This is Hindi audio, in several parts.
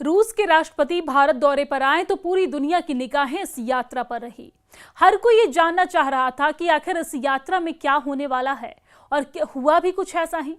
रूस के राष्ट्रपति भारत दौरे पर आए तो पूरी दुनिया की निगाहें इस यात्रा पर रही। हर कोई ये जानना चाह रहा था कि आखिर इस यात्रा में क्या होने वाला है, और हुआ भी कुछ ऐसा ही।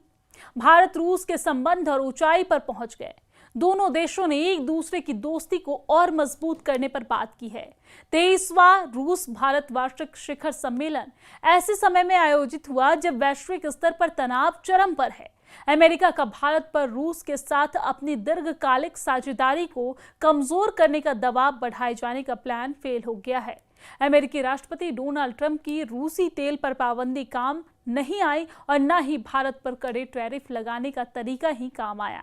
भारत रूस के संबंध और ऊंचाई पर पहुंच गए। दोनों देशों ने एक दूसरे की दोस्ती को और मजबूत करने पर बात की है। 23वां रूस भारत वार्षिक शिखर सम्मेलन ऐसे समय में आयोजित हुआ जब वैश्विक स्तर पर तनाव चरम पर है। अमेरिका का भारत पर रूस के साथ अपनी दीर्घकालिक साझेदारी को कमजोर करने का दबाव बढ़ाए जाने का प्लान फेल हो गया है। अमेरिकी राष्ट्रपति डोनाल्ड ट्रंप की रूसी तेल पर पाबंदी काम नहीं आई और न ही भारत पर कड़े टैरिफ लगाने का तरीका ही काम आया।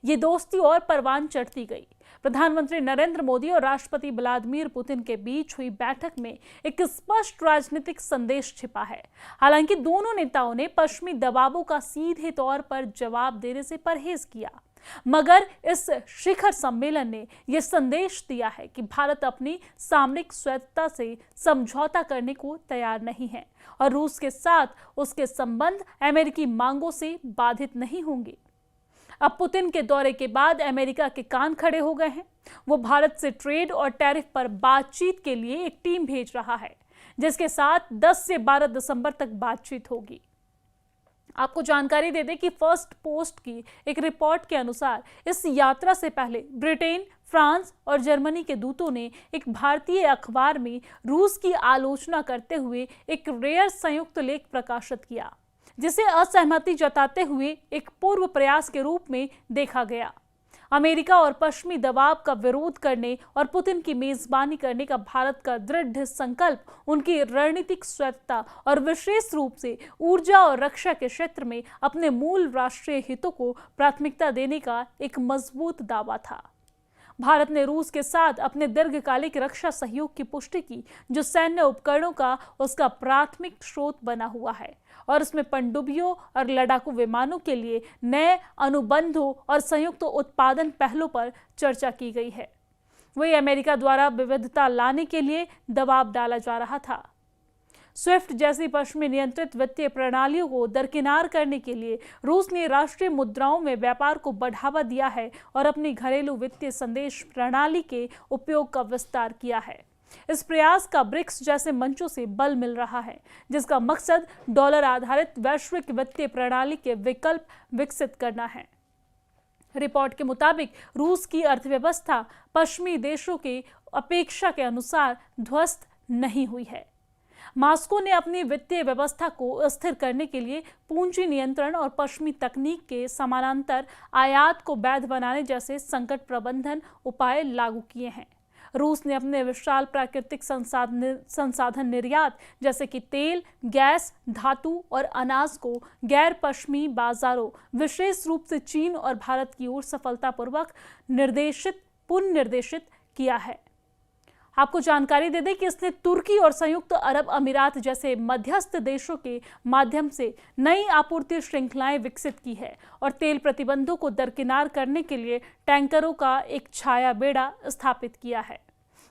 ये दोस्ती और परवान चढ़ती गई। प्रधानमंत्री नरेंद्र मोदी और राष्ट्रपति व्लादिमीर पुतिन के बीच हुई बैठक में एक स्पष्ट राजनीतिक संदेश छिपा है। हालांकि दोनों नेताओं ने पश्चिमी दबावों का सीधे तौर पर जवाब देने से परहेज किया, मगर इस शिखर सम्मेलन ने यह संदेश दिया है कि भारत अपनी सामरिक स्वायत्तता से समझौता करने को तैयार नहीं है और रूस के साथ उसके संबंध अमेरिकी मांगों से बाधित नहीं होंगे। अब पुतिन के दौरे के बाद अमेरिका के कान खड़े हो गए हैं। वो भारत से ट्रेड और टैरिफ पर बातचीत के लिए एक टीम भेज रहा है, जिसके साथ 10 से 12 दिसंबर तक बातचीत होगी। आपको जानकारी दे दें कि फर्स्ट पोस्ट की एक रिपोर्ट के अनुसार इस यात्रा से पहले ब्रिटेन, फ्रांस और जर्मनी के दूतों ने एक भारतीय अखबार में रूस की आलोचना करते हुए एक रेयर संयुक्त लेख प्रकाशित किया, जिसे असहमति जताते हुए एक पूर्व प्रयास के रूप में देखा गया। अमेरिका और पश्चिमी दबाव का विरोध करने और पुतिन की मेजबानी करने का भारत का दृढ़ संकल्प उनकी रणनीतिक स्वायत्तता और विशेष रूप से ऊर्जा और रक्षा के क्षेत्र में अपने मूल राष्ट्रीय हितों को प्राथमिकता देने का एक मजबूत दावा था। भारत ने रूस के साथ अपने दीर्घकालिक रक्षा सहयोग की पुष्टि की, जो सैन्य उपकरणों का उसका प्राथमिक स्रोत बना हुआ है, और इसमें पनडुब्बियों और लड़ाकू विमानों के लिए नए अनुबंधों और संयुक्त उत्पादन पहलों पर चर्चा की गई है। वही अमेरिका द्वारा विविधता लाने के लिए दबाव डाला जा रहा था। स्विफ्ट जैसी पश्चिमी नियंत्रित वित्तीय प्रणालियों को दरकिनार करने के लिए रूस ने राष्ट्रीय मुद्राओं में व्यापार को बढ़ावा दिया है और अपनी घरेलू वित्तीय संदेश प्रणाली के उपयोग का विस्तार किया है। इस प्रयास का ब्रिक्स जैसे मंचों से बल मिल रहा है, जिसका मकसद डॉलर आधारित वैश्विक वित्तीय प्रणाली के विकल्प विकसित करना है। रिपोर्ट के मुताबिक रूस की अर्थव्यवस्था पश्चिमी देशों की अपेक्षा के अनुसार ध्वस्त नहीं हुई है। मॉस्को ने अपनी वित्तीय व्यवस्था को स्थिर करने के लिए पूंजी नियंत्रण और पश्चिमी तकनीक के समानांतर आयात को वैध बनाने जैसे संकट प्रबंधन उपाय लागू किए हैं। रूस ने अपने विशाल प्राकृतिक संसाधन निर्यात जैसे कि तेल, गैस, धातु और अनाज को गैर पश्चिमी बाजारों, विशेष रूप से चीन और भारत की ओर सफलतापूर्वक पुनर्निर्देशित किया है। आपको जानकारी दे दें कि इसने तुर्की और संयुक्त अरब अमीरात जैसे मध्यस्थ देशों के माध्यम से नई आपूर्ति श्रृंखलाएं विकसित की है और तेल प्रतिबंधों को दरकिनार करने के लिए टैंकरों का एक छाया बेड़ा स्थापित किया है।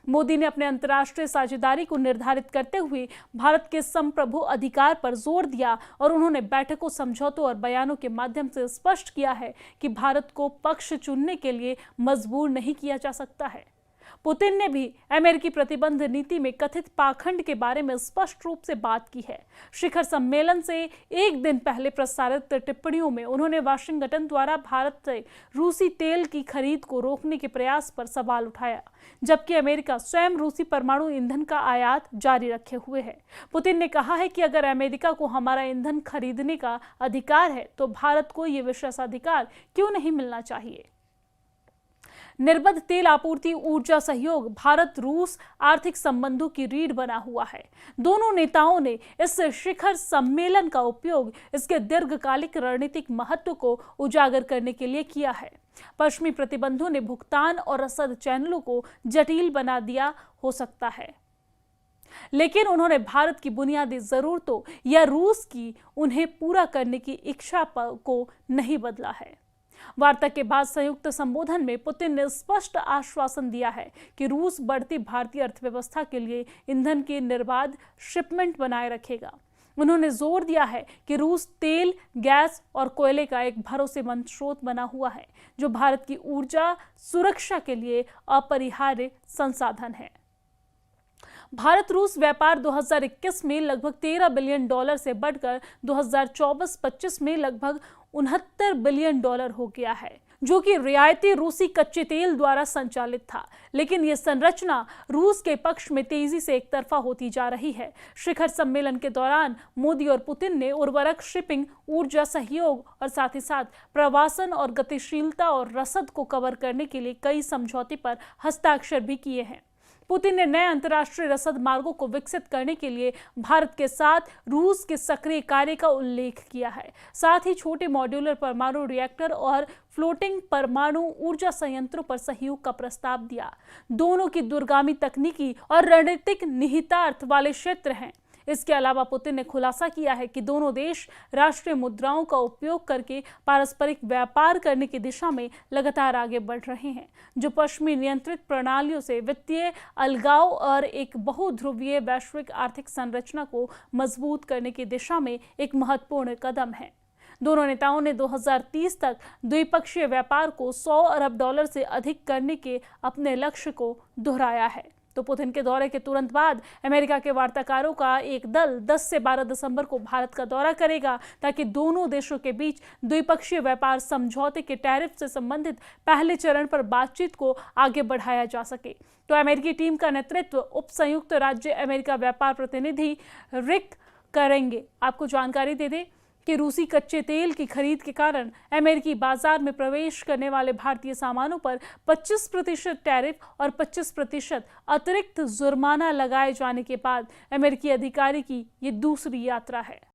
मोदी ने अपने अंतर्राष्ट्रीय साझेदारी को निर्धारित करते हुए भारत के संप्रभु अधिकार पर जोर दिया और उन्होंने बैठकों, समझौतों और बयानों के माध्यम से स्पष्ट किया है कि भारत को पक्ष चुनने के लिए मजबूर नहीं किया जा सकता है। पुतिन ने भी अमेरिकी प्रतिबंध नीति में कथित पाखंड के बारे में स्पष्ट रूप से बात की है। शिखर सम्मेलन से एक दिन पहले प्रसारित टिप्पणियों में उन्होंने वाशिंगटन द्वारा भारत से रूसी तेल की खरीद को रोकने के प्रयास पर सवाल उठाया, जबकि अमेरिका स्वयं रूसी परमाणु ईंधन का आयात जारी रखे हुए है। पुतिन ने कहा है कि अगर अमेरिका को हमारा ईंधन खरीदने का अधिकार है तो भारत को ये विशेषाधिकार क्यों नहीं मिलना चाहिए। निर्बाध तेल आपूर्ति, ऊर्जा सहयोग भारत रूस आर्थिक संबंधों की रीढ़ बना हुआ है। दोनों नेताओं ने इस शिखर सम्मेलन का उपयोग इसके दीर्घकालिक रणनीतिक महत्व को उजागर करने के लिए किया है। पश्चिमी प्रतिबंधों ने भुगतान और रसद चैनलों को जटिल बना दिया हो सकता है, लेकिन उन्होंने भारत की बुनियादी जरूरतों या रूस की उन्हें पूरा करने की इच्छा को नहीं बदला है। वार्ता के बाद संयुक्त संबोधन में पुतिन ने स्पष्ट आश्वासन दिया है कि रूस बढ़ती भारतीय अर्थव्यवस्था के लिए ईंधन की निर्बाध शिपमेंट बनाए रखेगा। उन्होंने जोर दिया है कि रूस तेल, गैस और कोयले का एक भरोसेमंद स्रोत बना हुआ है, जो भारत की ऊर्जा सुरक्षा के लिए अपरिहार्य संसाधन है। भारत रूस व्यापार 2021 में लगभग $13 बिलियन से बढ़कर 2024-25 में लगभग $69 बिलियन हो गया है, जो कि रियायती रूसी कच्चे तेल द्वारा संचालित था। लेकिन यह संरचना रूस के पक्ष में तेजी से एक तरफा होती जा रही है। शिखर सम्मेलन के दौरान मोदी और पुतिन ने उर्वरक, शिपिंग, ऊर्जा सहयोग और साथ ही साथ प्रवासन और गतिशीलता और रसद को कवर करने के लिए कई समझौते पर हस्ताक्षर भी किए हैं। पुतिन ने नए अंतर्राष्ट्रीय रसद मार्गों को विकसित करने के लिए भारत के साथ रूस के सक्रिय कार्य का उल्लेख किया है। साथ ही छोटे मॉड्यूलर परमाणु रिएक्टर और फ्लोटिंग परमाणु ऊर्जा संयंत्रों पर सहयोग का प्रस्ताव दिया। दोनों की दूरगामी तकनीकी और रणनीतिक निहितार्थ वाले क्षेत्र हैं। इसके अलावा पुतिन ने खुलासा किया है कि दोनों देश राष्ट्रीय मुद्राओं का उपयोग करके पारस्परिक व्यापार करने की दिशा में लगातार आगे बढ़ रहे हैं, जो पश्चिमी नियंत्रित प्रणालियों से वित्तीय अलगाव और एक बहुध्रुवीय वैश्विक आर्थिक संरचना को मजबूत करने की दिशा में एक महत्वपूर्ण कदम है। दोनों नेताओं ने 2030 तक द्विपक्षीय व्यापार को $100 अरब से अधिक करने के अपने लक्ष्य को दोहराया है। तो पुतिन के दौरे के तुरंत बाद अमेरिका के वार्ताकारों का एक दल 10 से 12 दिसंबर को भारत का दौरा करेगा, ताकि दोनों देशों के बीच द्विपक्षीय व्यापार समझौते के टैरिफ से संबंधित पहले चरण पर बातचीत को आगे बढ़ाया जा सके। तो अमेरिकी टीम का नेतृत्व उप संयुक्त राज्य अमेरिका व्यापार प्रतिनिधि रिक करेंगे। आपको जानकारी दे दें कि रूसी कच्चे तेल की खरीद के कारण अमेरिकी बाजार में प्रवेश करने वाले भारतीय सामानों पर 25% टैरिफ और 25% अतिरिक्त जुर्माना लगाए जाने के बाद अमेरिकी अधिकारी की ये दूसरी यात्रा है।